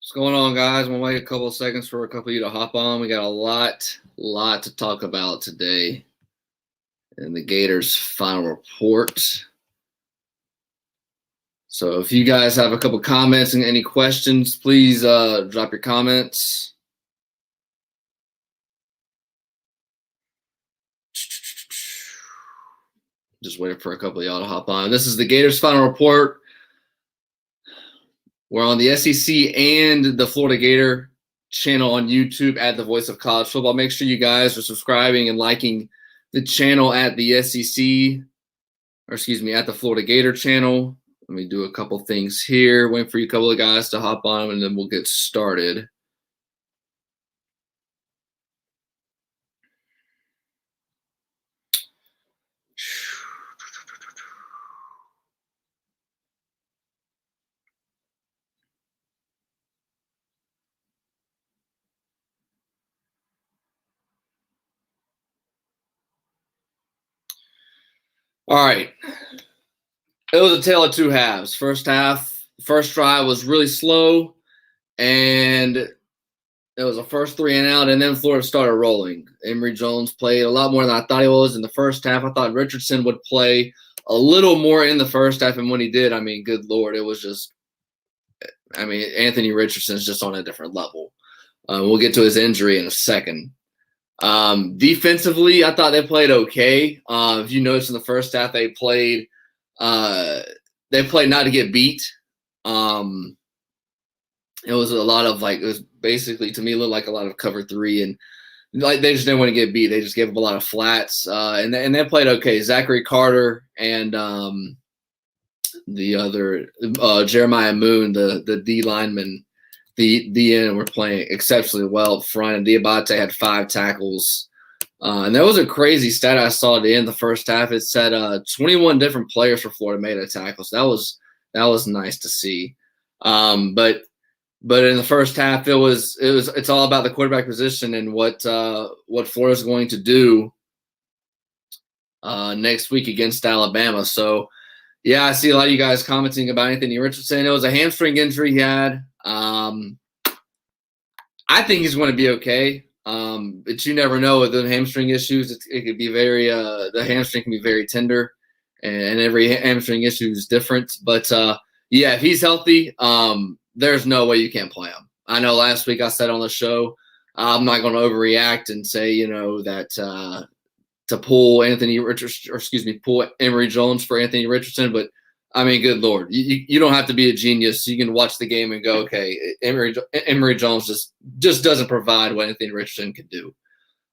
What's going on, guys? I'm gonna wait a couple of seconds for a couple of you to hop on. We got a lot to talk about today in the Gators' final report. So, if you guys have a couple comments and any questions, please drop your comments. Just waiting for a couple of y'all to hop on. This is the Gators' final report. We're on the SEC and the Florida Gator channel on YouTube at the Voice of College Football. Make sure you guys are subscribing and liking the channel at the SEC, at the Florida Gator channel. Let me do a couple things here. Wait for you couple of guys to hop on, and then we'll get started. All right. It was a tale of two halves. First drive was really slow, and it was a first 3 and out, and then Florida started rolling. Emory Jones played a lot more than I thought he was in the first half. I thought Richardson would play a little more in the first half, and when he did, good Lord, it was just – Anthony Richardson's just on a different level. We'll get to his injury in a second. Defensively, I thought they played okay. If you notice in the first half, they played not to get beat. It was a lot of it was basically, to me, it looked like a lot of cover three, and they just didn't want to get beat. They just gave up a lot of flats, and they played okay. Zachary Carter and the other Jeremiah Moon, the D lineman, the end, were playing exceptionally well up front, and Diabate had 5 tackles. And there was a crazy stat I saw at the end of the first half. It said 21 different players for Florida made a tackle. So that was nice to see. But in the first half, it's all about the quarterback position and what Florida's going to do next week against Alabama. So yeah, I see a lot of you guys commenting about Anthony Richardson. It was a hamstring injury he had. I think he's going to be okay. But you never know with the hamstring issues. It could be the hamstring can be very tender, and every hamstring issue is different. But yeah, if he's healthy, there's no way you can't play him. I know last week I said on the show, I'm not going to overreact and say, that to pull pull Emory Jones for Anthony Richardson. But good Lord, you don't have to be a genius. You can watch the game and go, okay, Emory Jones just doesn't provide what Anthony Richardson can do.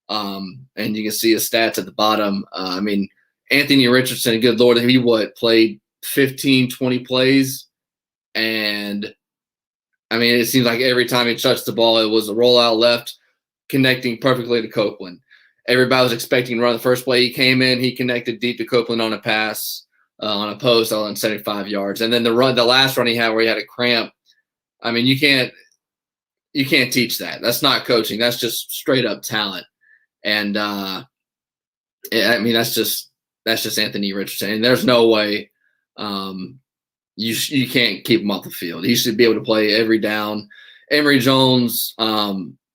And you can see his stats at the bottom. Anthony Richardson, good Lord, he played 15, 20 plays. And it seems like every time he touched the ball, it was a rollout left, connecting perfectly to Copeland. Everybody was expecting to run the first play. He came in, he connected deep to Copeland on a pass, on a post on 75 yards. And then the last run he had where he had a cramp. You can't teach that. That's not coaching. That's just straight up talent. And that's just Anthony Richardson. And there's no way you can't keep him off the field. He should be able to play every down. Emory Jones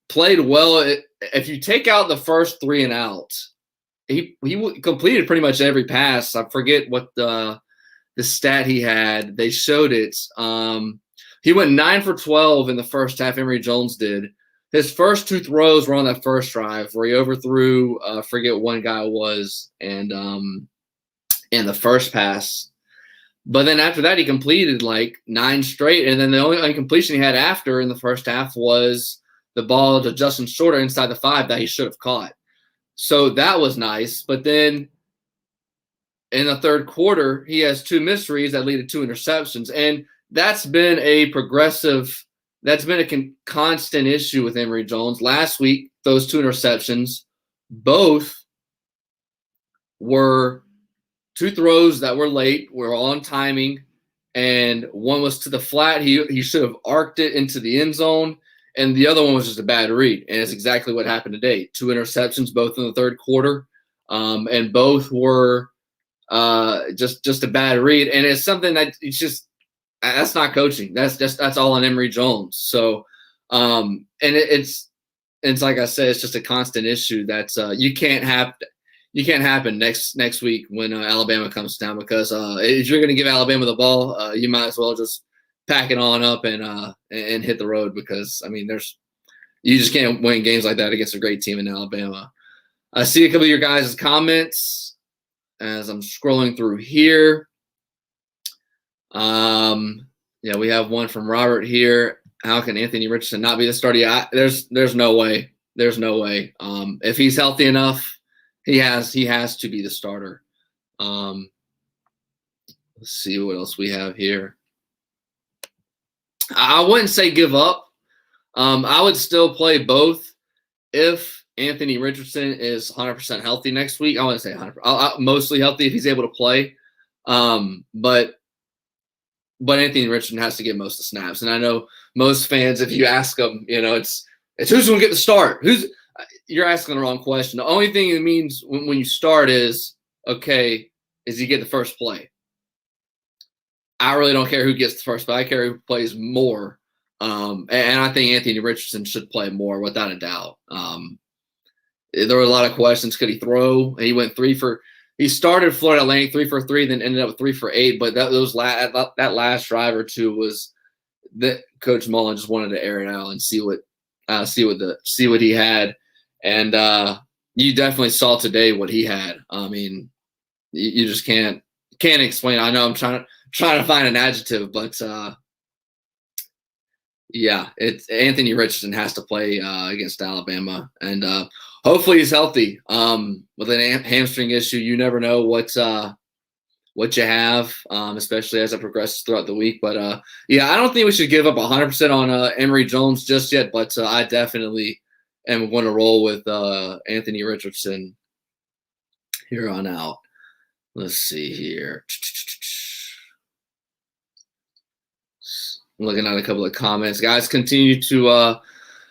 played well. If you take out the first 3 and out, he completed pretty much every pass. I forget what the stat he had. They showed it. He went 9 for 12 in the first half. Emory Jones did. His first 2 throws were on that first drive where he overthrew. Forget one guy was, and in the first pass. But then after that, he completed 9 straight, and then the only incompletion he had after in the first half was the ball to Justin Shorter inside the 5 that he should have caught. So that was nice. But then in the third quarter, he has 2 missed reads that lead to 2 interceptions. And that's been a constant issue with Emory Jones. Last week, those 2 interceptions, both were 2 throws that were late, were on timing, and one was to the flat. He should have arced it into the end zone. And the other one was just a bad read, and it's exactly what happened today. 2 interceptions, both in the third quarter, and both were just a bad read. And it's something that it's just That's not coaching. That's all on Emory Jones. So, and it's like I said, it's just a constant issue that you can't happen next week when Alabama comes down, because if you're going to give Alabama the ball, you might as well just pack it on up and hit the road, because I mean you just can't win games like that against a great team in Alabama. I see a couple of your guys' comments as I'm scrolling through here. Yeah, we have one from Robert here. How can Anthony Richardson not be the starter? Yeah, there's no way. There's no way. If he's healthy enough, he has to be the starter. Let's see what else we have here. I wouldn't say give up. I would still play both if Anthony Richardson is 100% healthy next week. I wouldn't say 100%. Mostly healthy if he's able to play. But Anthony Richardson has to get most of the snaps. And I know most fans, if you ask them, it's who's going to get the start. You're asking the wrong question. The only thing it means when you start is, okay, is you get the first play. I really don't care who gets the first play. I care who plays more. And I think Anthony Richardson should play more without a doubt. There were a lot of questions. Could he throw? He went he started Florida Atlantic 3 for 3, then ended up with 3 for 8. But that last drive or two was that Coach Mullen just wanted to air it out and see what he had. And you definitely saw today what he had. I mean, you just can't explain. I know I'm trying to find an adjective, but yeah, it's Anthony Richardson has to play against Alabama, and hopefully he's healthy. With an hamstring issue, you never know what you have, especially as it progresses throughout the week. But yeah, I don't think we should give up 100% on Emory Jones just yet. But I definitely am going to roll with Anthony Richardson here on out. Let's see here. I'm looking at a couple of comments. Guys, continue to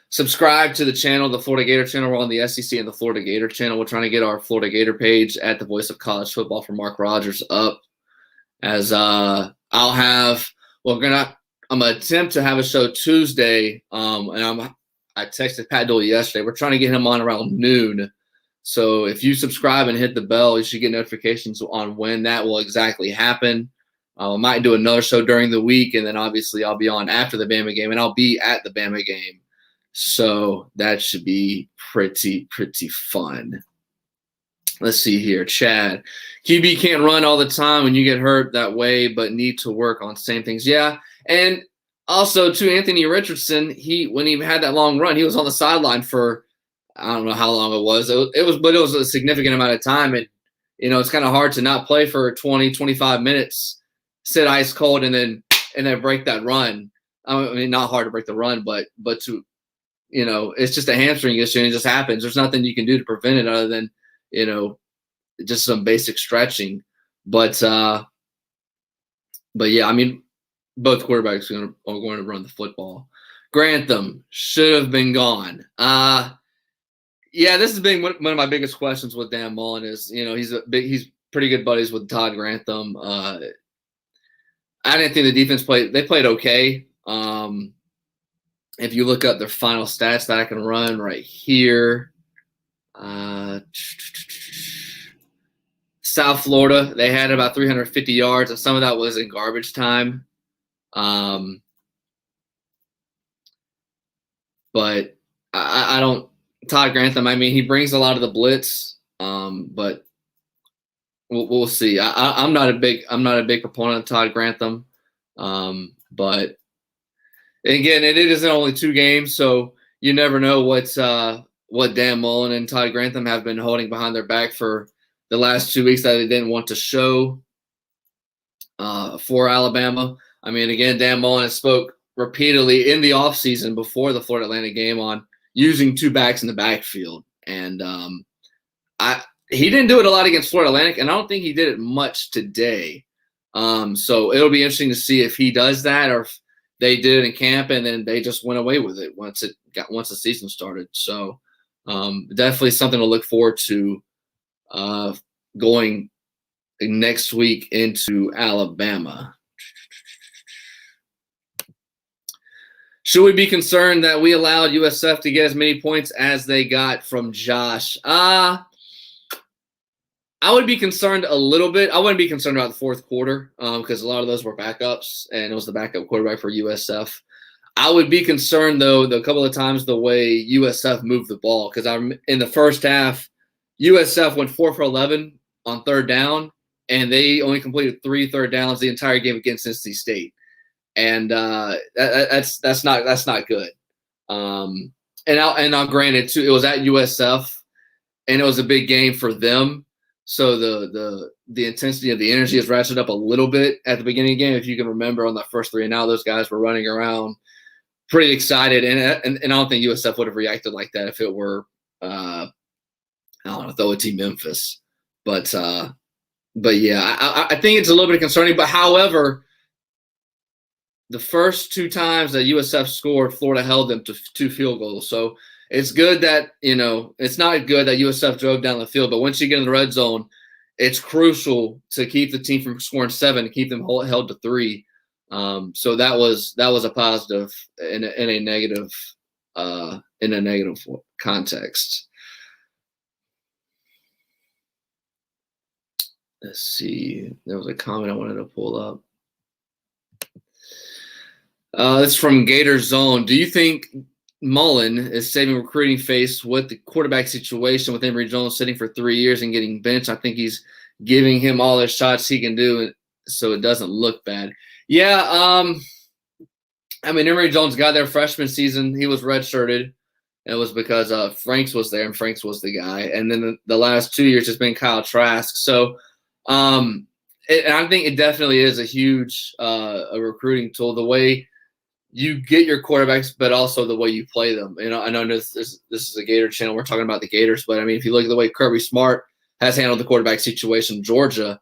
subscribe to the channel, the Florida Gator channel. We're on the SEC and the Florida Gator channel. We're trying to get our Florida Gator page at the Voice of College Football for Mark Rogers up. As I'm gonna attempt to have a show Tuesday. And I texted Pat Dooley yesterday. We're trying to get him on around noon. So if you subscribe and hit the bell, you should get notifications on when that will exactly happen. I might do another show during the week, and then obviously I'll be on after the Bama game, and I'll be at the Bama game. So that should be pretty fun. Let's see here. Chad, QB can't run all the time when you get hurt that way, but need to work on same things. Yeah, and also to Anthony Richardson, when he had that long run, he was on the sideline for I don't know how long it was. It was a significant amount of time, and it's kind of hard to not play for 20, 25 minutes, sit ice cold, and then break that run. I mean, not hard to break the run, but to it's just a hamstring issue, and it just happens. There's nothing you can do to prevent it other than just some basic stretching. But yeah, I mean, both quarterbacks are going to run the football. Grantham should have been gone. Yeah, this has been one of my biggest questions with Dan Mullen is, he's pretty good buddies with Todd Grantham. I didn't think the defense played okay. If you look up their final stats that I can run right here, South Florida, they had about 350 yards, and some of that was in garbage time. But I don't. Todd Grantham, I mean, he brings a lot of the blitz, but we'll see. I'm not a big proponent of Todd Grantham, but again, it isn't only 2 games, so you never know what Dan Mullen and Todd Grantham have been holding behind their back for the last 2 weeks that they didn't want to show for Alabama. I mean, again, Dan Mullen has spoke repeatedly in the offseason before the Florida Atlantic game on using 2 backs in the backfield. And he didn't do it a lot against Florida Atlantic, and I don't think he did it much today. So it'll be interesting to see if he does that or if they did it in camp and then they just went away with it once the season started. So definitely something to look forward to going next week into Alabama. Should we be concerned that we allowed USF to get as many points as they got from Josh? I would be concerned a little bit. I wouldn't be concerned about the fourth quarter because a lot of those were backups, and it was the backup quarterback for USF. I would be concerned, though, a couple of times the way USF moved the ball, because in the first half, USF went 4 for 11 on third down, and they only completed 3 third downs the entire game against NC State, and that's not good. And now, granted, too, it was at USF, and it was a big game for them. So the intensity of the energy is ratcheted up a little bit at the beginning of the game. If you can remember on that first 3 and out, those guys were running around pretty excited, and I don't think USF would have reacted like that if it were I don't know, throw a team Memphis. But yeah, I think it's a little bit concerning. But however, the first 2 times that USF scored, Florida held them to 2 field goals. So it's good that, it's not good that USF drove down the field, but once you get in the red zone, it's crucial to keep the team from scoring 7, to keep them held to 3. So that was a positive in a negative context. Let's see. There was a comment I wanted to pull up. It's from Gators Zone. Do you think Mullen is saving recruiting face with the quarterback situation with Emory Jones sitting for 3 years and getting benched? I think he's giving him all the shots he can do so it doesn't look bad. Yeah, Emory Jones got there freshman season. He was redshirted. It was because Franks was there, and Franks was the guy. And then the last 2 years has been Kyle Trask. So and I think it definitely is a huge a recruiting tool, the way you get your quarterbacks, but also the way you play them. I know this is a Gator channel. We're talking about the Gators, but if you look at the way Kirby Smart has handled the quarterback situation in Georgia,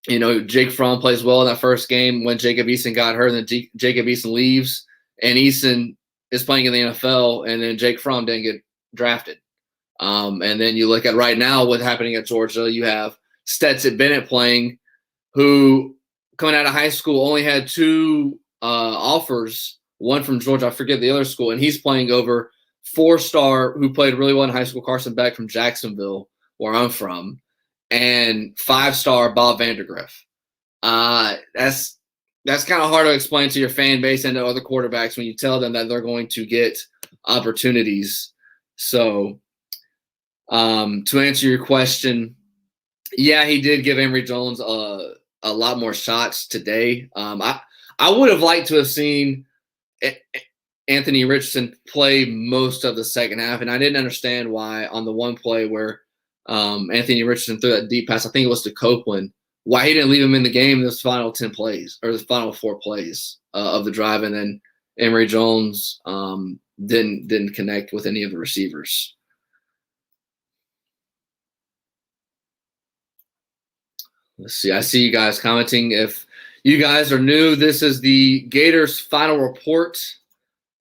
Jake Fromm plays well in that first game when Jacob Eason got hurt, and then Jacob Eason leaves, and Eason is playing in the NFL, and then Jake Fromm didn't get drafted. And then you look at right now what's happening at Georgia. You have Stetson Bennett playing, who coming out of high school only had 2 offers, one from Georgia, I forget the other school, and he's playing over 4-star who played really well in high school, Carson Beck from Jacksonville, where I'm from, and 5-star Bob Vandergriff. That's kind of hard to explain to your fan base and to other quarterbacks when you tell them that they're going to get opportunities. So to answer your question, yeah, he did give Emory Jones a lot more shots today. I would have liked to have seen Anthony Richardson play most of the second half, and I didn't understand why on the one play where Anthony Richardson threw that deep pass, I think it was to Copeland, why he didn't leave him in the game those final 10 plays or the final 4 plays of the drive, and then Emory Jones didn't connect with any of the receivers. Let's see. I see you guys commenting. If you guys are new, this is the Gators final report.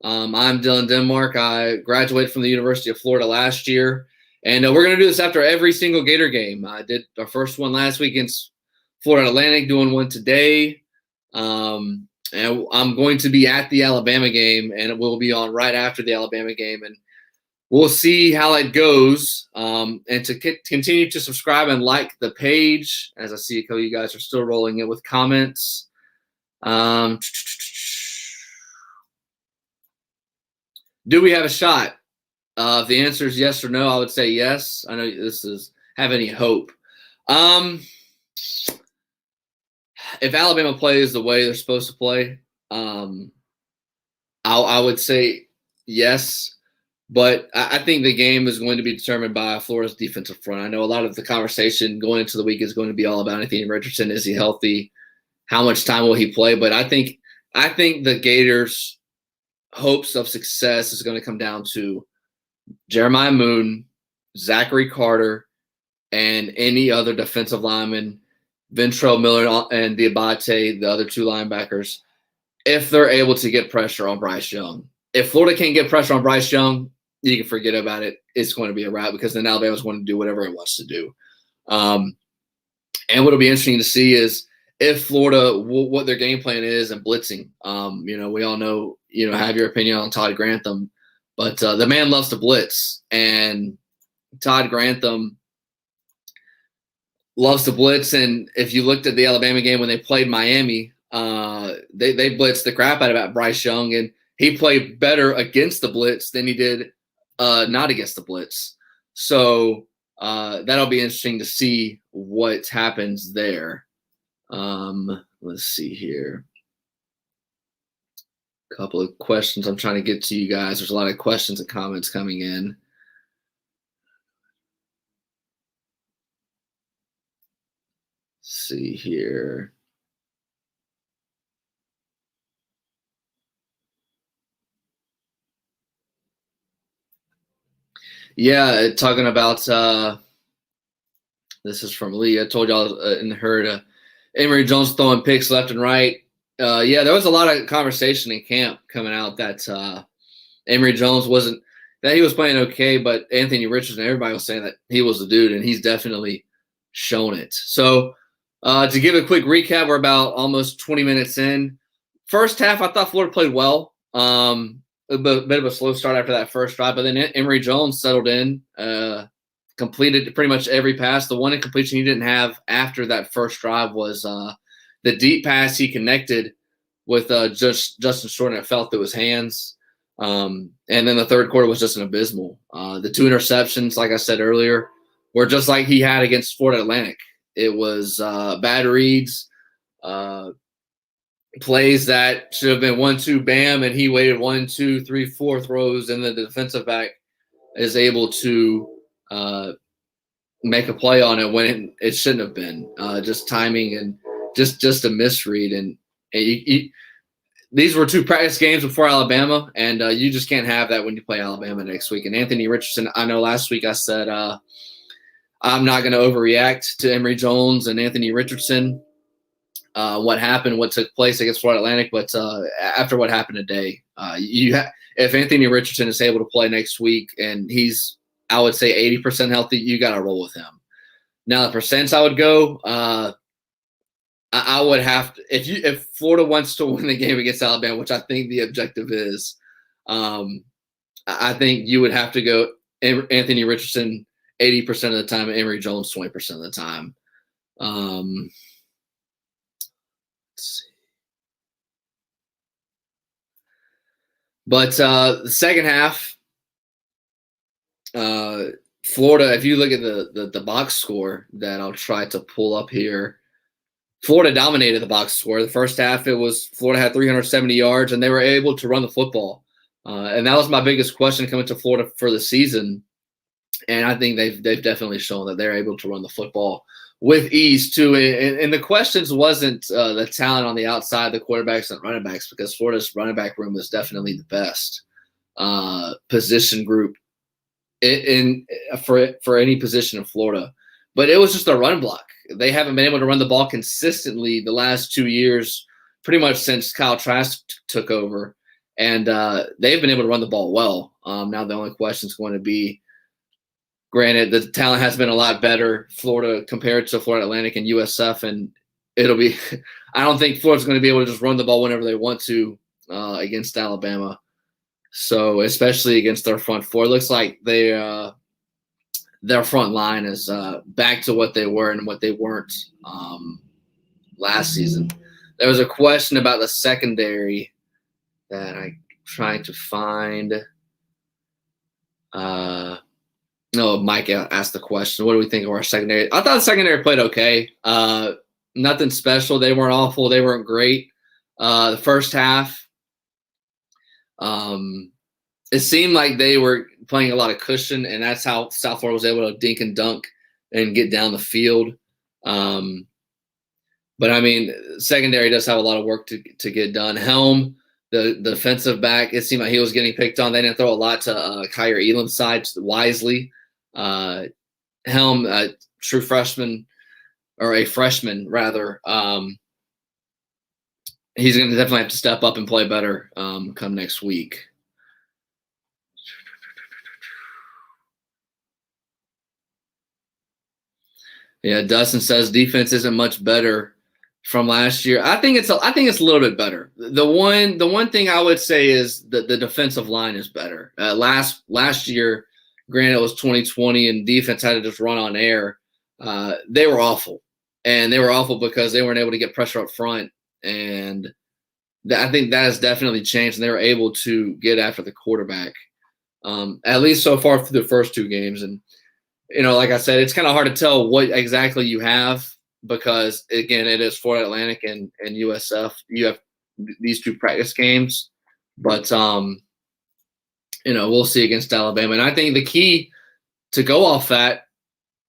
I'm Dylan Denmark. I graduated from the University of Florida last year, and we're going to do this after every single Gator game. I did our first one last week against Florida Atlantic, doing one today. And I'm going to be at the Alabama game, and it will be on right after the Alabama game. And we'll see how it goes. And to continue to subscribe and like the page, as I see a couple of you guys are still rolling in with comments. Do we have a shot? If the answer is yes or no, I would say yes. I know this is have any hope. If Alabama plays the way they're supposed to play, I would say yes. But I think the game is going to be determined by Florida's defensive front. I know a lot of the conversation going into the week is going to be all about Anthony Richardson. Is he healthy? How much time will he play? But I think the Gators' hopes of success is going to come down to Jeremiah Moon, Zachary Carter, and any other defensive lineman, Ventrell Miller and Diabate, the other 2 linebackers, if they're able to get pressure on Bryce Young. If Florida can't get pressure on Bryce Young, you can forget about it. It's going to be a wrap because then Alabama's going to do whatever it wants to do. And what will be interesting to see is if Florida, what their game plan is and blitzing. We all know, have your opinion on Todd Grantham, but the man loves to blitz, and Todd Grantham loves to blitz. And if you looked at the Alabama game when they played Miami, they blitzed the crap out of Bryce Young, and he played better against the blitz than he did not against the blitz. So that'll be interesting to see what happens there. Let's see here. A couple of questions I'm trying to get to you guys. There's a lot of questions and comments coming in. Let's see here. Yeah, talking about this is from Lee. I told y'all in the herd, Emory Jones throwing picks left and right. Yeah, there was a lot of conversation in camp coming out that Emory Jones wasn't, that he was playing okay, but Anthony Richardson, everybody was saying that he was the dude, and he's definitely shown it. So to give a quick recap, we're about almost 20 minutes in. First half, I thought Florida played well. A bit of a slow start after that first drive, but then Emory Jones settled in, completed pretty much every pass. The one incompletion he didn't have after that first drive was the deep pass he connected with Justin Short, and it fell through his hands. And then the third quarter was just an abysmal. The two interceptions, like I said earlier, were just like he had against Florida Atlantic. It was bad reads, plays that should have been 1-2 bam, and he waited 1, 2, 3, 4 throws, and the defensive back is able to make a play on it when it shouldn't have been. Just timing and just a misread. And these were two practice games before Alabama, and you just can't have that when you play Alabama next week. And Anthony Richardson, I know last week I said I'm not going to overreact to Emory Jones and Anthony Richardson. What happened, what took place against Florida Atlantic, but after what happened today, if Anthony Richardson is able to play next week and he's, I would say, 80% healthy, you got to roll with him. Now, the percents I would go, I would have to, if Florida wants to win the game against Alabama, which I think the objective is, I think you would have to go Anthony Richardson 80% of the time and Emory Jones 20% of the time. But the second half, Florida, if you look at the box score that I'll try to pull up here, Florida dominated the box score. The first half, it was Florida had 370 yards, and they were able to run the football. And that was my biggest question coming to Florida for the season. And I think they've definitely shown that they're able to run the football with ease too. And the questions wasn't the talent on the outside, the quarterbacks and running backs, because Florida's running back room is definitely the best position group for any position in Florida. But it was just a run block. They haven't been able to run the ball consistently the last 2 years, pretty much since Kyle Trask took over. And they've been able to run the ball well. Now the only question is going to be, granted, the talent has been a lot better, Florida, compared to Florida Atlantic and USF, and it'll be – I don't think Florida's going to be able to just run the ball whenever they want to against Alabama. So, especially against their front four. It looks like their front line is back to what they were and what they weren't last season. There was a question about the secondary that I'm trying to find. No, Mike asked the question, what do we think of our secondary? I thought the secondary played okay. Nothing special. They weren't awful. They weren't great. The first half, it seemed like they were playing a lot of cushion, and that's how South Florida was able to dink and dunk and get down the field. But, I mean, secondary does have a lot of work to get done. Helm, the defensive back, it seemed like he was getting picked on. They didn't throw a lot to Kyer Elam's side wisely. Helm, true freshman, or a freshman rather, he's going to definitely have to step up and play better come next week. Yeah, Dustin says defense isn't much better from last year. I think it's a little bit better. The one thing I would say is that the defensive line is better. Last year, granted it was 2020 and defense had to just run on air. They were awful, and they were awful because they weren't able to get pressure up front. And I think that has definitely changed, and they were able to get after the quarterback, at least so far through the first two games. And like I said, it's kind of hard to tell what exactly you have, because again, it is Florida Atlantic and USF. You have these two practice games, but we'll see against Alabama. And I think the key to go off that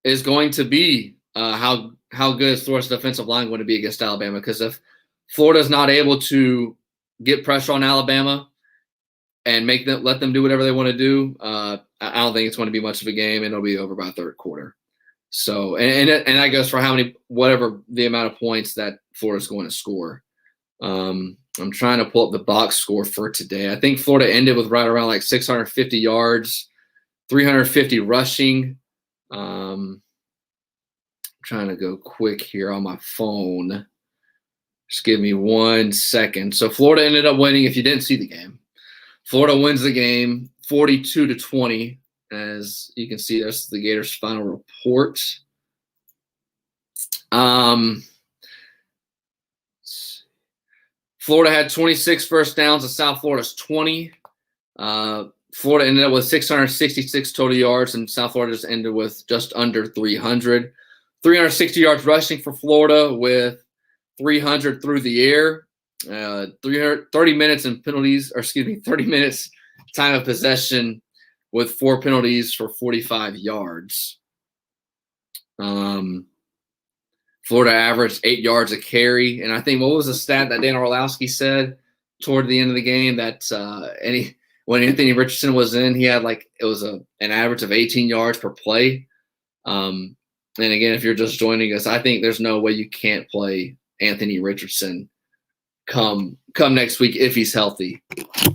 is going to be how good is Florida's defensive line going to be against Alabama? Because if Florida's not able to get pressure on Alabama and let them do whatever they want to do, I don't think it's going to be much of a game, and it'll be over by third quarter. So, and that goes for whatever the amount of points that Florida's going to score. I'm trying to pull up the box score for today. I think Florida ended with right around like 650 yards, 350 rushing. Trying to go quick here on my phone. Just give me 1 second. So Florida ended up winning. If you didn't see the game, Florida wins the game 42-20. As you can see, that's the Gators' final report. Florida had 26 first downs, and South Florida's 20. Florida ended up with 666 total yards, and South Florida just ended with just under 300. 360 yards rushing for Florida with 300 through the air. 30 minutes in penalties, 30 minutes time of possession with 4 penalties for 45 yards. Florida averaged 8 yards a carry. And I think, what was the stat that Dan Orlowski said toward the end of the game, that when Anthony Richardson was in, he had an average of 18 yards per play. And again, if you're just joining us, I think there's no way you can't play Anthony Richardson come next week if he's healthy.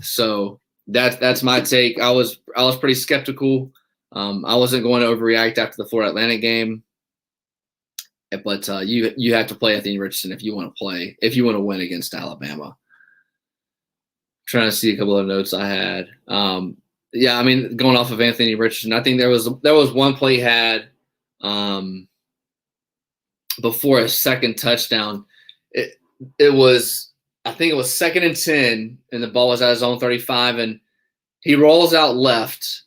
So that's my take. I was pretty skeptical. I wasn't going to overreact after the Florida Atlantic game, but you have to play Anthony Richardson if you want to win against Alabama. I'm trying to see a couple of notes I had. Going off of Anthony Richardson, I think there was one play he had before a second touchdown. I think it was 2nd and 10, and the ball was at his own 35, and he rolls out left,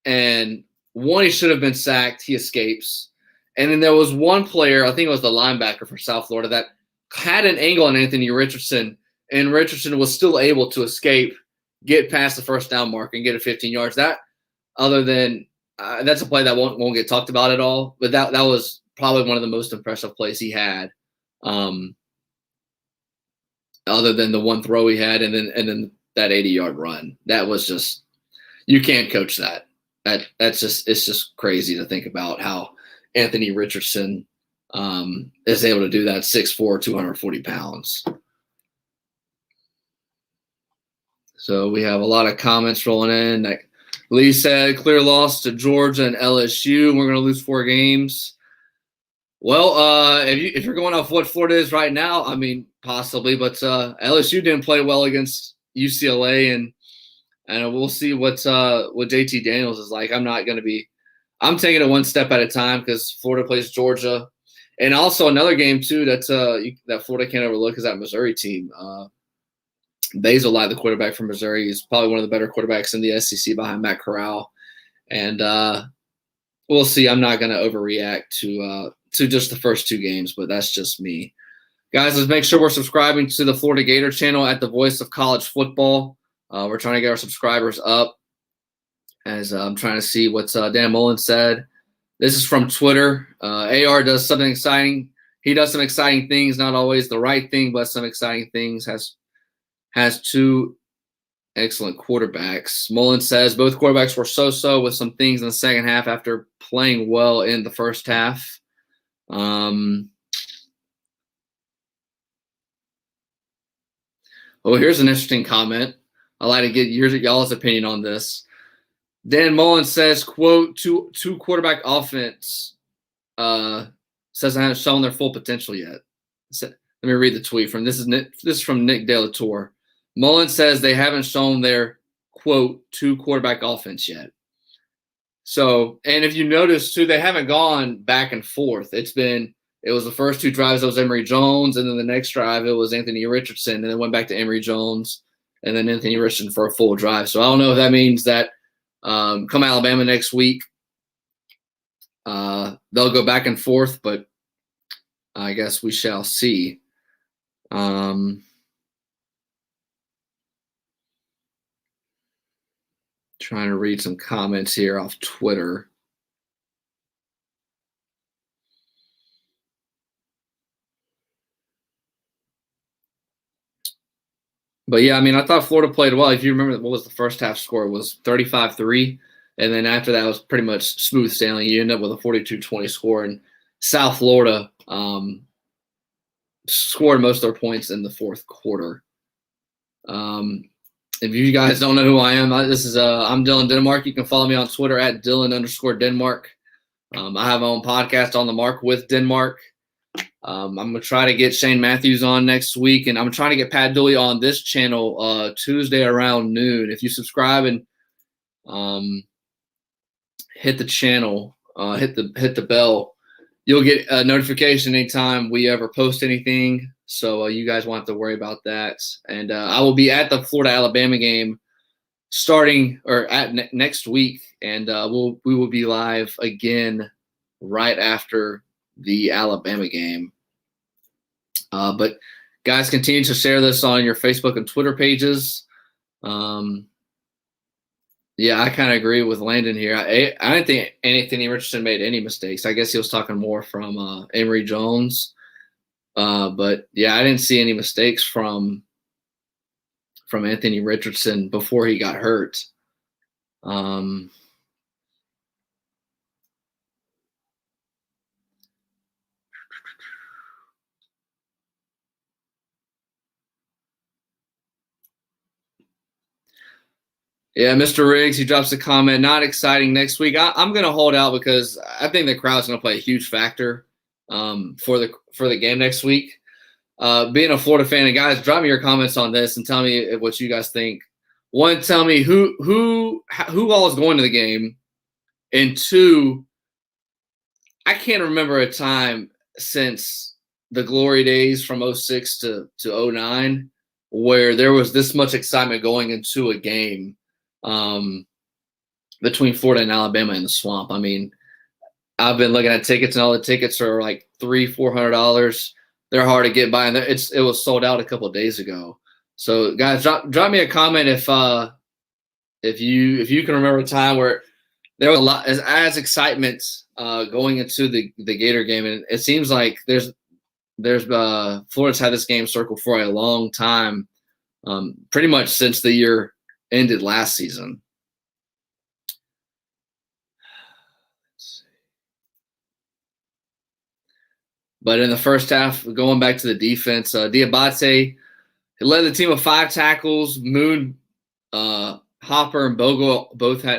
and he should have been sacked. He escapes. And then there was one player, I think it was the linebacker for South Florida, that had an angle on Anthony Richardson, and Richardson was still able to escape, get past the first down mark, and get a 15 yards. That's a play that won't get talked about at all, but that was probably one of the most impressive plays he had. Other than the one throw he had, and then that 80-yard run. That was just, you can't coach that. It's just crazy to think about how Anthony Richardson is able to do that. 6'4", 240 pounds. So we have a lot of comments rolling in. Like Lee said, clear loss to Georgia and LSU. We're going to lose 4 games. Well, if you're going off what Florida is right now, I mean, possibly, but LSU didn't play well against UCLA, and we'll see what JT Daniels is like. I'm taking it one step at a time, because Florida plays Georgia, and also another game too that Florida can't overlook is that Missouri team. Basil, the quarterback from Missouri, is probably one of the better quarterbacks in the SEC behind Matt Corral, and we'll see. I'm not going to overreact to just the first 2 games, but that's just me. Guys, let's make sure we're subscribing to the Florida Gator channel at the Voice of College Football. We're trying to get our subscribers up, as I'm trying to see what Dan Mullen said. This is from Twitter. AR does something exciting. He does some exciting things, not always the right thing, but some exciting things. Has 2 excellent quarterbacks. Mullen says both quarterbacks were so-so with some things in the second half after playing well in the first half. Well, here's an interesting comment. I'd like to get y'all's opinion on this. Dan Mullen says, quote, two quarterback offense says I haven't shown their full potential yet. Let Let me read the tweet from this is from Nick De La Torre. Mullen says they haven't shown their quote 2-quarterback offense yet. So, and if you notice too, they haven't gone back and forth. It was the first 2 drives, it was Emory Jones, and then the next drive, it was Anthony Richardson, and then went back to Emory Jones, and then Anthony Richardson for a full drive. So I don't know if that means that come Alabama next week, they'll go back and forth, but I guess we shall see. Trying to read some comments here off Twitter. But yeah, I mean, I thought Florida played well. If you remember, what was the first half score? It was 35-3. And then after that, it was pretty much smooth sailing. You end up with a 42-20 score. And South Florida scored most of their points in the fourth quarter. If you guys don't know who I am, I'm Dylan Denmark. You can follow me on Twitter at Dylan_Denmark. I have my own podcast on the Mark with Denmark. I'm going to try to get Shane Matthews on next week, and I'm trying to get Pat Dooley on this channel Tuesday around noon. If you subscribe and hit the channel, hit the bell, you'll get a notification anytime we ever post anything. So you guys won't have to worry about that. And I will be at the Florida-Alabama game starting next week, and we will be live again right after the Alabama game. But guys, continue to share this on your Facebook and Twitter pages. Yeah, I kind of agree with Landon here. I didn't think Anthony Richardson made any mistakes. I guess he was talking more from Emory Jones. But yeah, I didn't see any mistakes from Anthony Richardson before he got hurt. Yeah, Mr. Riggs, he drops a comment. Not exciting next week. I'm going to hold out because I think the crowd's going to play a huge factor for the game next week. Being a Florida fan, and guys, drop me your comments on this and tell me what you guys think. One, tell me who all is going to the game, and 2, I can't remember a time since the glory days from 06 to 09 where there was this much excitement going into a game between Florida and Alabama in the Swamp. I mean, I've been looking at tickets, and all the tickets are like $300-$400. They're hard to get by, and it was sold out a couple of days ago. So, guys, drop me a comment if you can remember a time where there was a lot as excitement going into the Gator game, and it seems like there's Florida's had this game circled for a long time, pretty much since the year ended last season. But in the first half, going back to the defense, Diabate led the team with 5 tackles. Moon, Hopper, and Bogle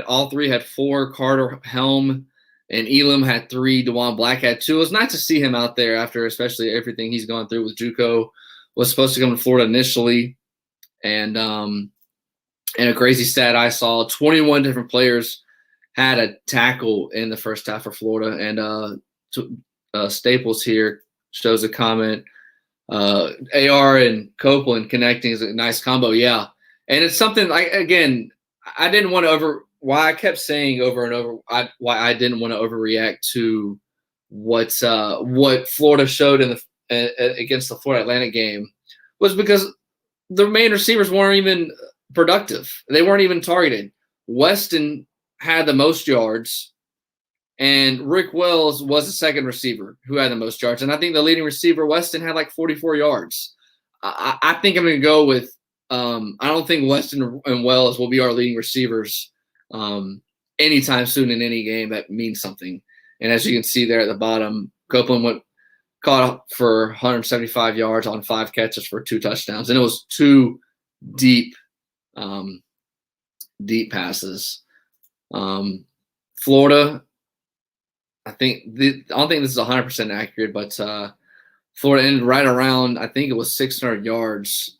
all three had 4. Carter, Helm, and Elam had 3. DeJuan Black had 2. It was nice to see him out there after especially everything he's gone through with JUCO. Was supposed to come to Florida initially. And a crazy stat I saw, 21 different players had a tackle in the first half for Florida. And Staples here shows a comment. AR and Copeland connecting is a nice combo. Yeah. And it's something I didn't want to why I kept saying over and over why I didn't want to overreact to what Florida showed against the Florida Atlantic game was because the main receivers weren't even productive. They weren't even targeted. Weston had the most yards, and Rick Wells was the second receiver who had the most yards. And I think the leading receiver, Weston, had like 44 yards. I think I'm going to go with I don't think Weston and Wells will be our leading receivers anytime soon in any game that means something. And as you can see there at the bottom, Copeland caught up for 175 yards on 5 catches for 2 touchdowns. And it was 2 deep passes. Florida, I don't think this is 100% accurate, but Florida ended right around, I think it was 600 yards,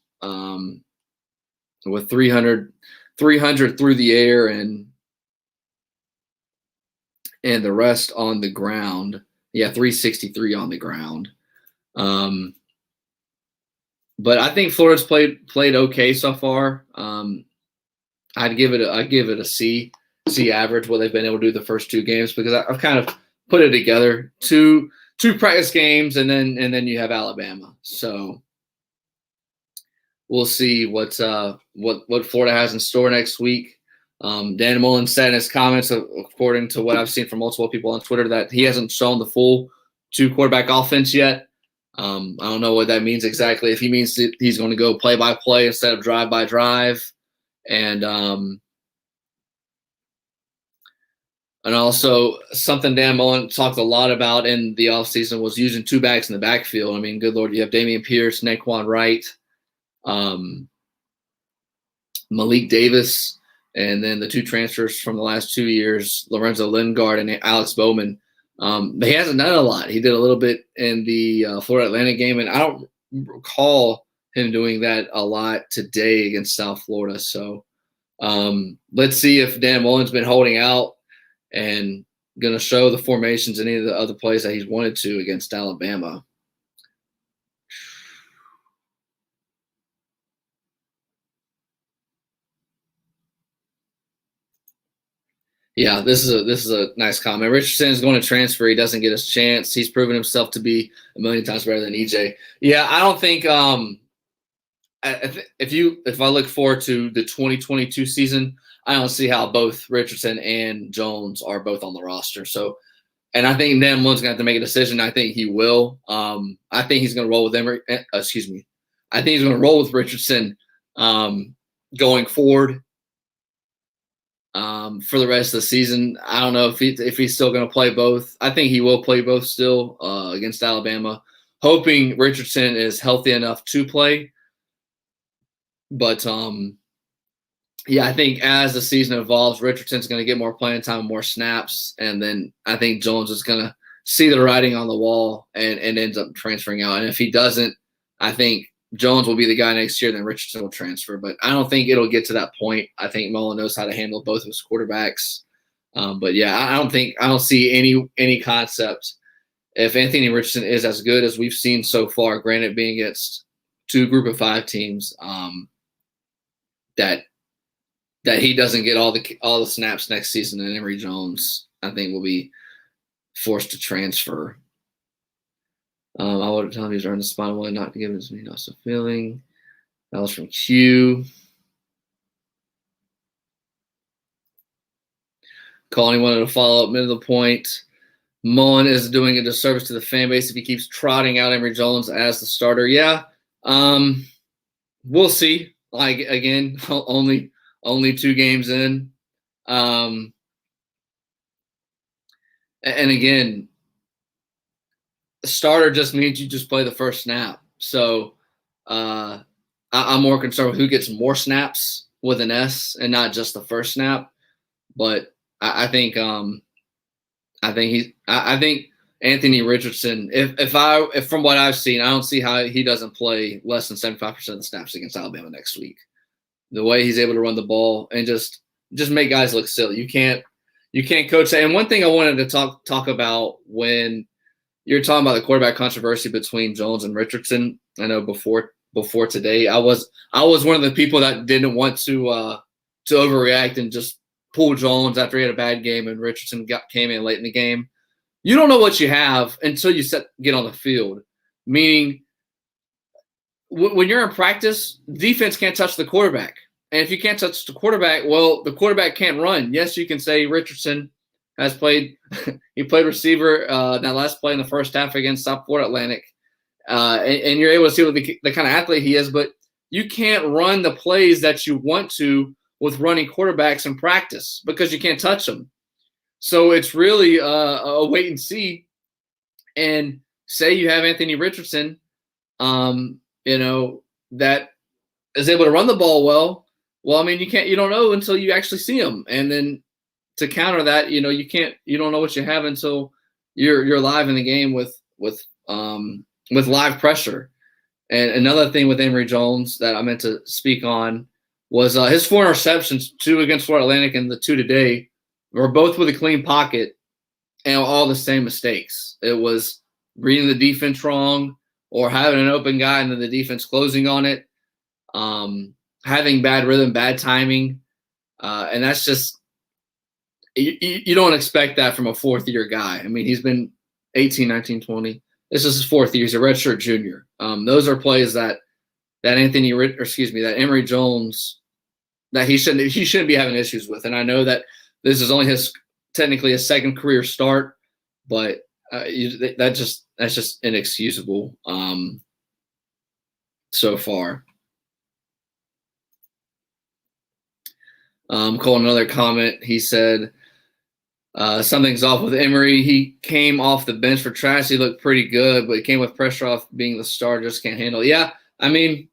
with 300 through the air and the rest on the ground. Yeah, 363 on the ground. But I think Florida's played okay so far. I'd give it a C average what they've been able to do the first two games, because I've kind of put it together. Two practice games and then you have Alabama. So we'll see what Florida has in store next week. Dan Mullen said in his comments, according to what I've seen from multiple people on Twitter, that he hasn't shown the full two quarterback offense yet. I don't know what that means exactly. If he means that he's going to go play by play instead of drive by drive, and also something Dan Mullen talked a lot about in the offseason was using two backs in the backfield. I mean, good Lord, you have Dameon Pierce, Naquan Wright, Malik Davis, and then the two transfers from the last 2 years, Lorenzo Lingard and Alex Bowman. But he hasn't done a lot. He did a little bit in the Florida-Atlanta game, and I don't recall him doing that a lot today against South Florida. So let's see if Dan Mullen's been holding out and going to show the formations and any of the other plays that he's wanted to against Alabama. Yeah, this is a nice comment. Richardson is going to transfer. He doesn't get his chance. He's proven himself to be a million times better than EJ. Yeah, I don't think if I look forward to the 2022 season, I don't see how both Richardson and Jones are both on the roster. So, and I think Dan Mullen's going to have to make a decision. I think he will. I think he's going to roll with them. Excuse me. I think he's going to roll with Richardson going forward. For the rest of the season, I don't know if he's still going to play both. I think he will play both still against Alabama, hoping Richardson is healthy enough to play. But yeah, I think as the season evolves, Richardson's going to get more playing time, more snaps, and then I think Jones is going to see the writing on the wall and ends up transferring out. And if he doesn't, I think Jones will be the guy next year, then Richardson will transfer. But I don't think it'll get to that point. I think Mullen knows how to handle both of his quarterbacks. But yeah, I don't see any concept if Anthony Richardson is as good as we've seen so far, granted being against two group of five teams, that he doesn't get all the snaps next season, and Emory Jones, I think, will be forced to transfer. I would tell him he's earned the spot one, not to give him any loss of feeling. That was from Q. Colin wanted to follow up middle of the point. Mullen is doing a disservice to the fan base if he keeps trotting out Emory Jones as the starter. Yeah, we'll see. Like, again, only 2 games in. And again, starter just means you just play the first snap. So I'm more concerned with who gets more snaps with an S and not just the first snap. But I think Anthony Richardson, if from what I've seen, I don't see how he doesn't play less than 75% of the snaps against Alabama next week. The way he's able to run the ball and just make guys look silly. You can't coach that. And one thing I wanted to talk about when you're talking about the quarterback controversy between Jones and Richardson, I know before today, I was one of the people that didn't want to overreact and just pull Jones after he had a bad game and Richardson came in late in the game. You don't know what you have until you get on the field. Meaning, when you're in practice, defense can't touch the quarterback. And if you can't touch the quarterback, well, the quarterback can't run. Yes, you can say Richardson has played – he played receiver that last play in the first half against South Florida Atlantic. And you're able to see what the kind of athlete he is. But you can't run the plays that you want to with running quarterbacks in practice because you can't touch them. So it's really a wait and see. And say you have Anthony Richardson, that is able to run the ball well. Well, I mean, you don't know until you actually see him. And then to counter that, you don't know what you have until you're live in the game with with live pressure. And another thing with Emory Jones that I meant to speak on was his 4 interceptions, 2 against Florida Atlantic and the 2 today, were both with a clean pocket and all the same mistakes. It was reading the defense wrong or having an open guy and then the defense closing on it, having bad rhythm, bad timing. And that's just you don't expect that from a fourth-year guy. I mean, he's been 18, 19, 20. This is his 4th year. He's a redshirt junior. Those are plays that Emory Jones, that he shouldn't be having issues with. And I know that this is only technically his 2nd career start, but that's just inexcusable so far. Cole, another comment. He said something's off with Emory. He came off the bench for Trash. He looked pretty good, but he came with pressure off being the star. Just can't handle it. Yeah, I mean,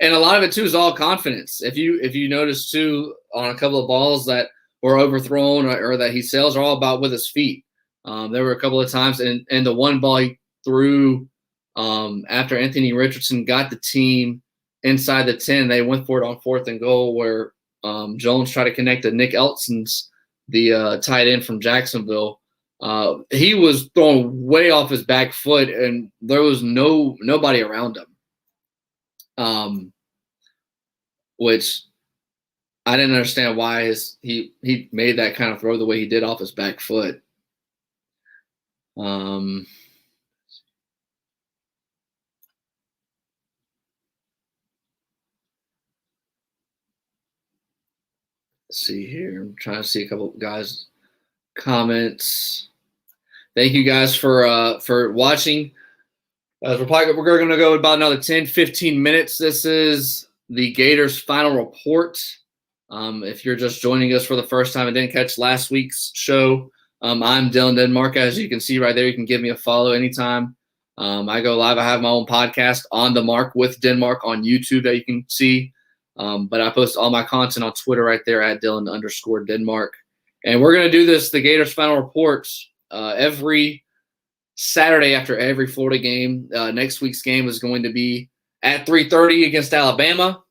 and a lot of it too is all confidence. If you notice too on a couple of balls that were overthrown or that he sails are all about with his feet. There were a couple of times, and the one ball he threw after Anthony Richardson got the team inside the 10, they went for it on 4th and goal where Jones tried to connect to Nick Eltson's, the tight end from Jacksonville. He was thrown way off his back foot, and there was nobody around him. Which I didn't understand why he made that kind of throw the way he did off his back foot. Let's see here. I'm trying to see a couple of guys' comments. Thank you guys for watching. We're going to go about another 10, 15 minutes. This is the Gators final report. If you're just joining us for the first time and didn't catch last week's show, I'm Dylan Denmark. As you can see right there, you can give me a follow anytime. I go live. I have my own podcast, On the Mark with Denmark, on YouTube that you can see. But I post all my content on Twitter right there at Dylan_Denmark. And we're going to do the Gators final reports every Saturday after every Florida game. Next week's game is going to be at 3:30 against Alabama.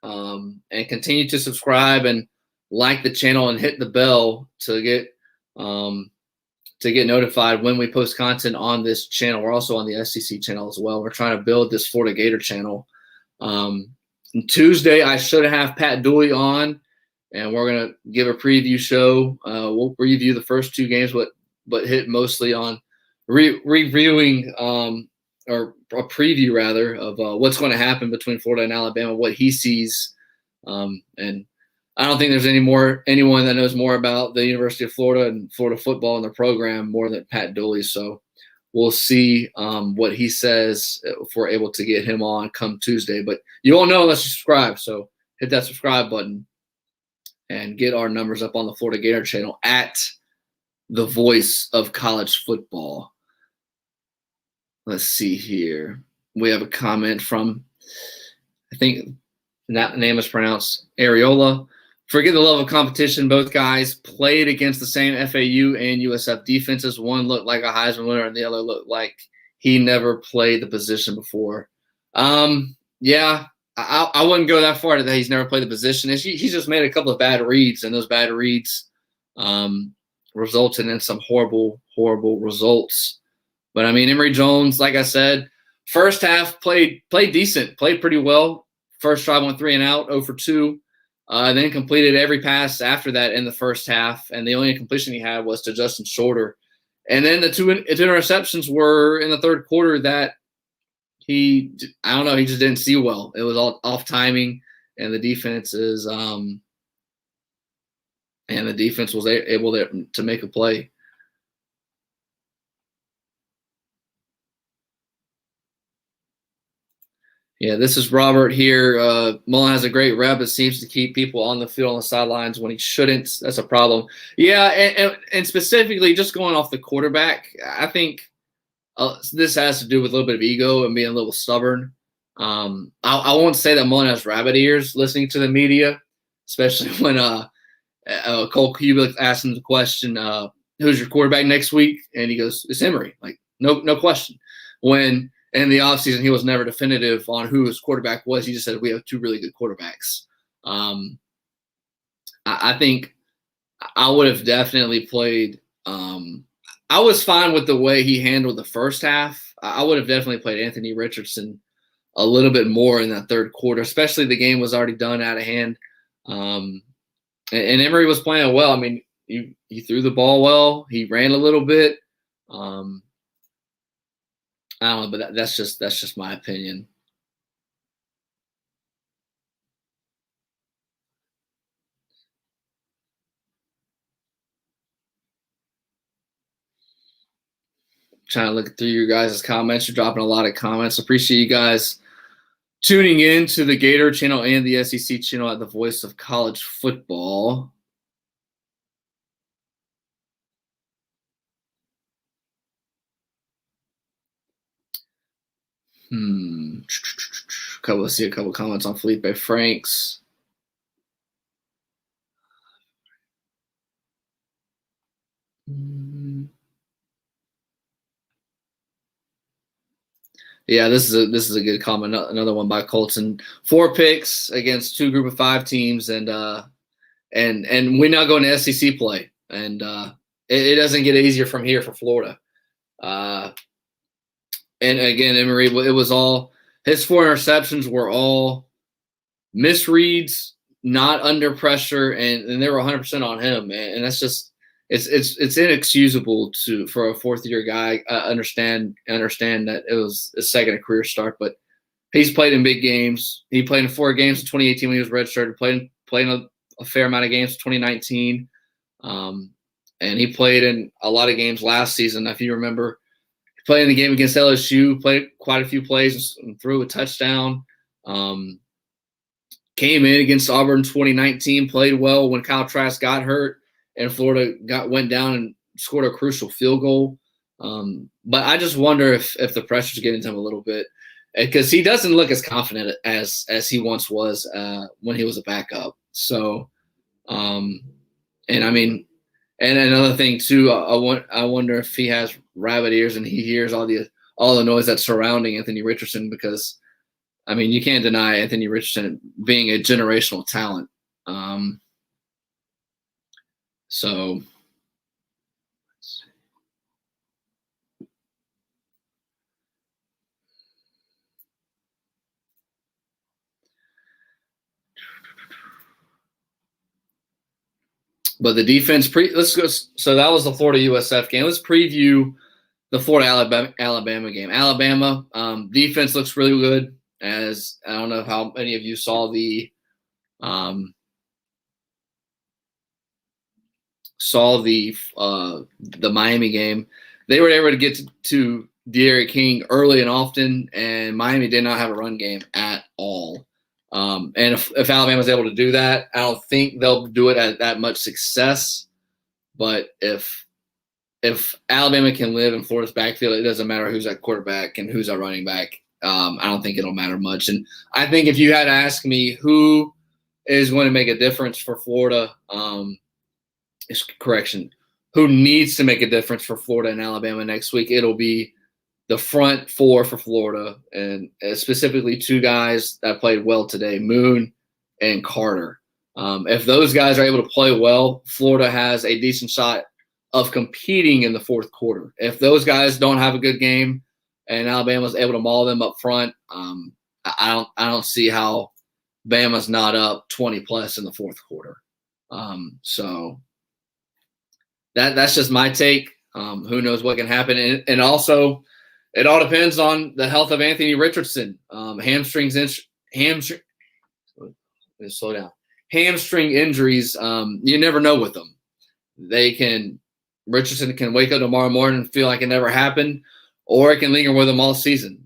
And continue to subscribe and like the channel and hit the bell to get notified when we post content on this channel. We're also on the SEC channel as well. We're trying to build this Florida Gator channel. Tuesday, I should have Pat Dooley on, and we're going to give a preview show. We'll review the first 2 games, but hit mostly on reviewing or a preview, rather, of what's going to happen between Florida and Alabama, what he sees. And I don't think there's anyone that knows more about the University of Florida and Florida football and their program more than Pat Dooley. So we'll see what he says if we're able to get him on come Tuesday. But you won't know unless you subscribe. So hit that subscribe button and get our numbers up on the Florida Gator channel at the voice of college football. Let's see here. We have a comment from, I think that name is pronounced Areola. Forget the level of competition. Both guys played against the same FAU and USF defenses. One looked like a Heisman winner, and the other looked like he never played the position before. Yeah, I wouldn't go that far that he's never played the position. He's just made a couple of bad reads, and those bad reads resulted in some horrible, horrible results. But, I mean, Emory Jones, like I said, first half played decent, played pretty well. First drive went 3 and out, 0 for 2. Then completed every pass after that in the first half, and the only incompletion he had was to Justin Shorter. And then the two interceptions were in the third quarter that he just didn't see well. It was all off timing, and the defense was able to make a play. Yeah, this is Robert here. Mullen has a great rep. It seems to keep people on the field on the sidelines when he shouldn't. That's a problem. Yeah, and specifically just going off the quarterback, I think this has to do with a little bit of ego and being a little stubborn. I won't say that Mullen has rabbit ears listening to the media, especially when Cole Kubiak asked him the question, who's your quarterback next week? And he goes, it's Emory. Like, no question. when in the offseason he was never definitive on who his quarterback was. He just said, we have two really good quarterbacks. I think I would have definitely played. I was fine with the way he handled the first half. I would have definitely played Anthony Richardson a little bit more in that third quarter, especially the game was already done out of hand. And Emory was playing well. I mean, he threw the ball well. He ran a little bit. I don't know, but that's just my opinion. Trying to look through your guys' comments. You're dropping a lot of comments. Appreciate you guys tuning in to the Gator channel and the SEC channel at the Voice of College Football. Let's see a couple comments on Felipe Franks. Yeah, this is a good comment. Another one by Colton. 4 picks against 2 Group of 5 teams, and we're not going to SEC play, and it doesn't get easier from here for Florida. And again, Emory, it was all his 4 interceptions were all misreads, not under pressure, and they were 100% on him, and that's just it's inexcusable for a fourth-year guy. Understand that it was his second career start, but he's played in big games. He played in 4 games in 2018 when he was redshirted. Played a fair amount of games in 2019, and he played in a lot of games last season. If you remember, he played in the game against LSU, played quite a few plays and threw a touchdown. Came in against Auburn in 2019, played well when Kyle Trask got hurt, and Florida went down and scored a crucial field goal. But I just wonder if the pressure's getting to him a little bit, because he doesn't look as confident as he once was when he was a backup. So, and I mean, and another thing too, I wonder if he has rabbit ears and he hears all the noise that's surrounding Anthony Richardson, because I mean, you can't deny Anthony Richardson being a generational talent. So, but the defense let's go. So that was the Florida-USF game. Let's preview the Florida-Alabama game. Alabama defense looks really good. As I don't know how many of you saw the Miami game. They were able to get to De'Aaron King early and often, and Miami did not have a run game at all. And if Alabama's able to do that, I don't think they'll do it at that much success. But if Alabama can live in Florida's backfield, it doesn't matter who's at quarterback and who's at running back. I don't think it'll matter much. And I think if you had to ask me who is going to make a difference for Florida, who needs to make a difference for Florida and Alabama next week, it'll be the front 4 for Florida, and specifically 2 guys that played well today, Moon and Carter. If those guys are able to play well, Florida has a decent shot of competing in the fourth quarter. If those guys don't have a good game and Alabama's able to maul them up front, I don't see how Bama's not up 20+ in the fourth quarter. So that's just my take. Who knows what can happen, and also it all depends on the health of Anthony Richardson. Hamstring injuries. You never know with them. Richardson can wake up tomorrow morning and feel like it never happened, or it can linger with him all season.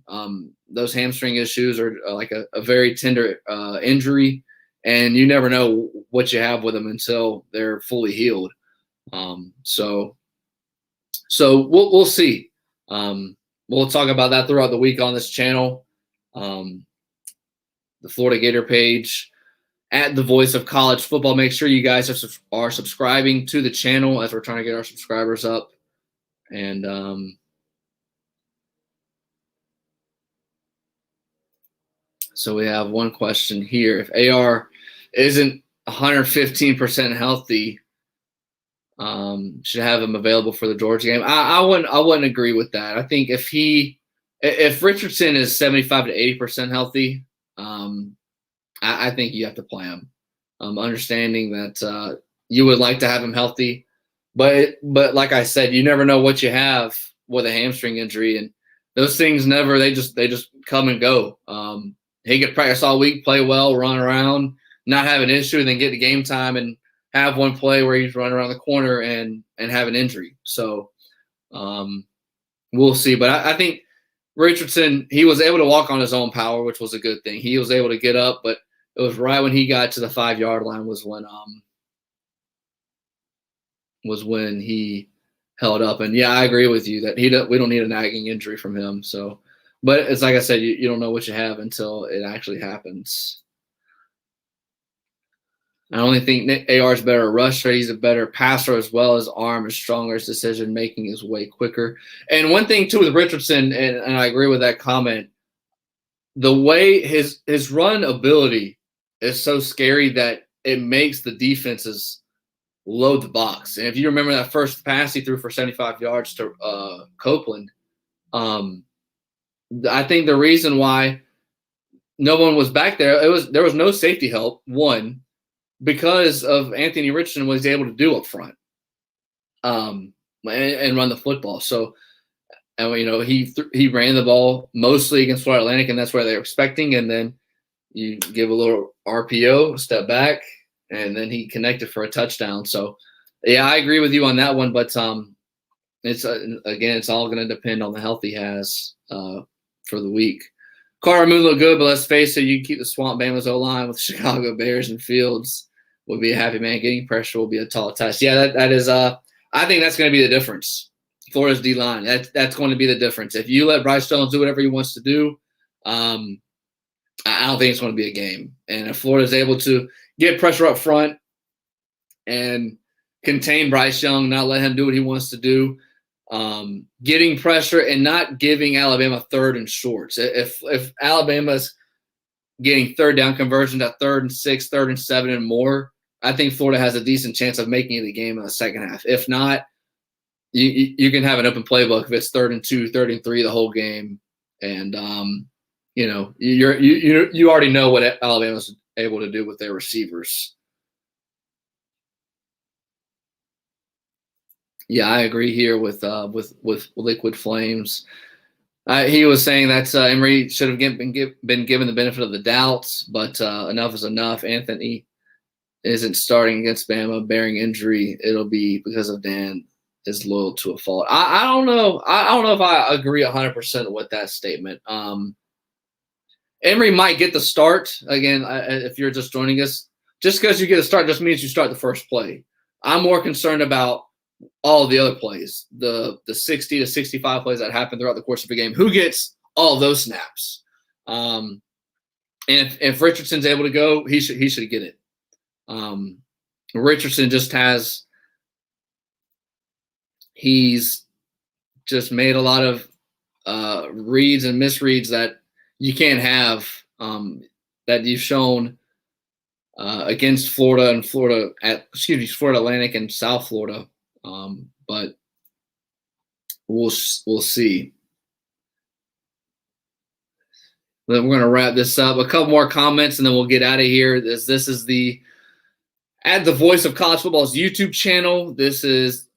Those hamstring issues are like a very tender injury, and you never know what you have with them until they're fully healed. So we'll see. We'll talk about that throughout the week on this channel. The Florida Gator page at the Voice of College Football. Make sure you guys are subscribing to the channel as we're trying to get our subscribers up. And So we have one question here. If AR isn't 115% healthy, should have him available for the Georgia game. I wouldn't agree with that. I think if Richardson is 75 to 80% healthy, I think you have to play him. Understanding that you would like to have him healthy, but like I said, you never know what you have with a hamstring injury, and those things they just come and go. He could practice all week, play well, run around, not have an issue, and then get to game time and have one play where he's running around the corner and have an injury. So we'll see. But I think Richardson, he was able to walk on his own power, which was a good thing. He was able to get up, but it was right when he got to the 5-yard line was when he held up. And yeah, I agree with you that we don't need a nagging injury from him. So, but it's like I said, you don't know what you have until it actually happens. I only think AR is better rusher. He's a better passer as well. His arm is stronger. His decision making is way quicker. And one thing too with Richardson, and I agree with that comment, the way his run ability is so scary that it makes the defenses load the box. And if you remember that first pass he threw for 75 yards to Copeland, I think the reason why no one was back there, there was no safety help, one, because of Anthony Richardson was able to do up front and run the football. So, and he ran the ball mostly against Florida Atlantic, and that's where they were expecting. And then you give a little RPO, step back, and then he connected for a touchdown. So, yeah, I agree with you on that one. But it's all going to depend on the health he has for the week. Carter Moon looked good, but let's face it, you can keep the Swamp Bama's O-line with Chicago Bears and Fields. Would be a happy man. Getting pressure will be a tall task. Yeah, that is. I think that's going to be the difference. Florida's D-line. That's going to be the difference. If you let Bryce Jones do whatever he wants to do, I don't think it's going to be a game. And if Florida's able to get pressure up front and contain Bryce Young, not let him do what he wants to do, getting pressure and not giving Alabama third and shorts. If Alabama's getting third down conversions at 3rd and 6, 3rd and 7 and more, I think Florida has a decent chance of making it a game in the second half. If not, you can have an open playbook if it's 3rd and 2, 3rd and 3 the whole game, and you already know what Alabama's able to do with their receivers. Yeah, I agree here with Liquid Flames. He was saying that Emory should have been given the benefit of the doubt, but enough is enough. Anthony isn't starting against Bama, bearing injury. It'll be because of Dan is loyal to a fault. I don't know. I don't know if I agree 100% with that statement. Emory might get the start again. If you're just joining us, just because you get a start just means you start the first play. I'm more concerned about all the other plays, the 60 to 65 plays that happen throughout the course of a game. Who gets all those snaps? And if Richardson's able to go, he should get it. Richardson he's just made a lot of reads and misreads that you can't have, that you've shown against Florida and Florida Atlantic and South Florida. But we'll see. Then we're going to wrap this up. A couple more comments, and then we'll get out of here. This is the Voice of College Football's YouTube channel.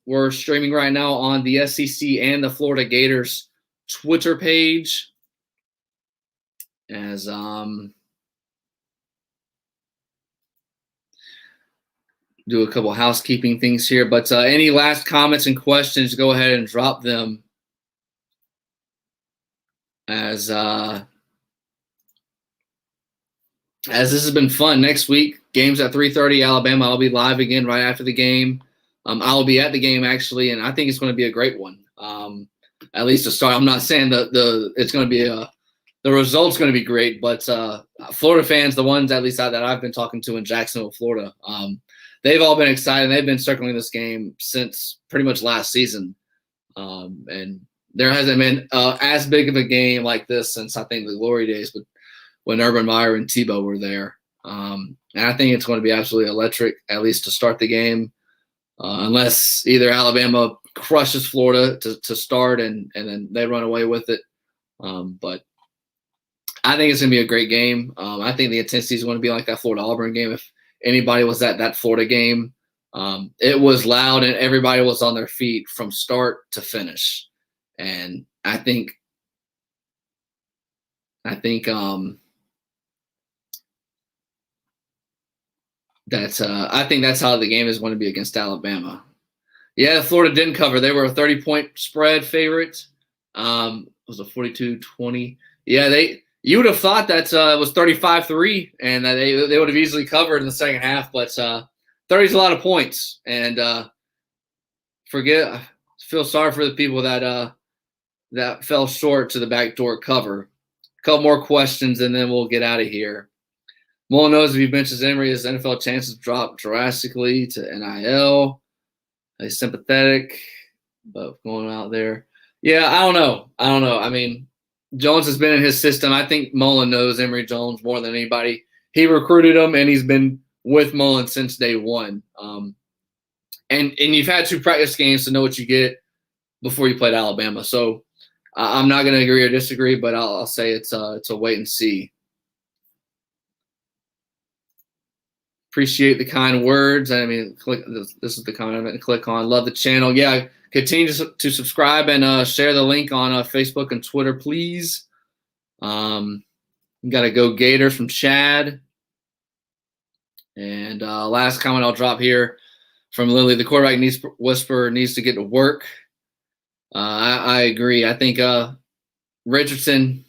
We're streaming right now on the SEC and the Florida Gators Twitter page. As do a couple housekeeping things here, but any last comments and questions, go ahead and drop them. As this has been fun. Next week, games at 3:30 Alabama. I'll be live again right after the game. I'll be at the game actually, and I think it's going to be a great one. At least to start. I'm not saying it's going to be the result's going to be great, but Florida fans, the ones at least that I've been talking to in Jacksonville, Florida, they've all been excited. They've been circling this game since pretty much last season, and there hasn't been as big of a game like this since I think the glory days. But when Urban Meyer and Tebow were there. And I think it's going to be absolutely electric, at least to start the game, unless either Alabama crushes Florida to start and then they run away with it. But I think it's going to be a great game. I think the intensity is going to be like that Florida-Auburn game. If anybody was at that Florida game, it was loud and everybody was on their feet from start to finish. And I think that's I think that's how the game is going to be against Alabama. Yeah, Florida didn't cover. They were a 30-point spread favorite. It was a 42-20. Yeah, you would have thought that it was 35-3 and that they would have easily covered in the second half, but 30 is a lot of points. And I feel sorry for the people that fell short to the backdoor cover. A couple more questions and then we'll get out of here. Mullen knows if he benches Emory, his NFL chances drop drastically to NIL. He's sympathetic, but going out there. Yeah, I don't know. I mean, Jones has been in his system. I think Mullen knows Emory Jones more than anybody. He recruited him, and he's been with Mullen since day one. And you've had 2 practice games to know what you get before you played Alabama. So I'm not going to agree or disagree, but I'll say it's a wait and see. Appreciate the kind words. I mean, this is the comment I'm going to click on. Love the channel. Yeah, continue to subscribe and share the link on Facebook and Twitter, please. We got to go Gators from Chad. And last comment I'll drop here from Lily. The quarterback whisperer needs to get to work. I agree. I think Richardson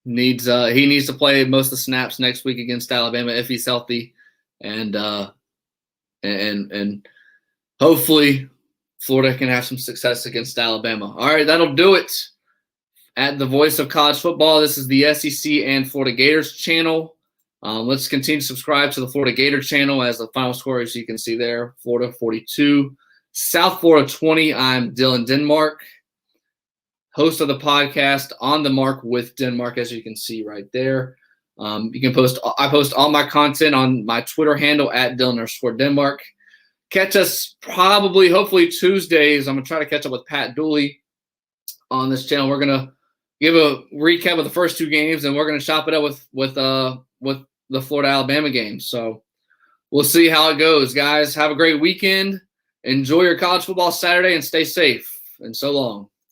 needs to play most of the snaps next week against Alabama if he's healthy, and hopefully Florida can have some success against Alabama. All right, that'll do it. At the Voice of College Football, this is the SEC and Florida Gators channel. Let's continue to subscribe to the Florida Gator channel as the final score, as you can see there, Florida 42, South Florida 20. I'm Dylan Denmark, host of the podcast On the Mark with Denmark, as you can see right there. I post all my content on my Twitter handle at Dylan_Denmark. Catch us hopefully Tuesdays. I'm going to try to catch up with Pat Dooley on this channel. We're going to give a recap of the first 2 games, and we're going to chop it up with the Florida-Alabama game. So we'll see how it goes, guys. Have a great weekend. Enjoy your college football Saturday and stay safe. And so long.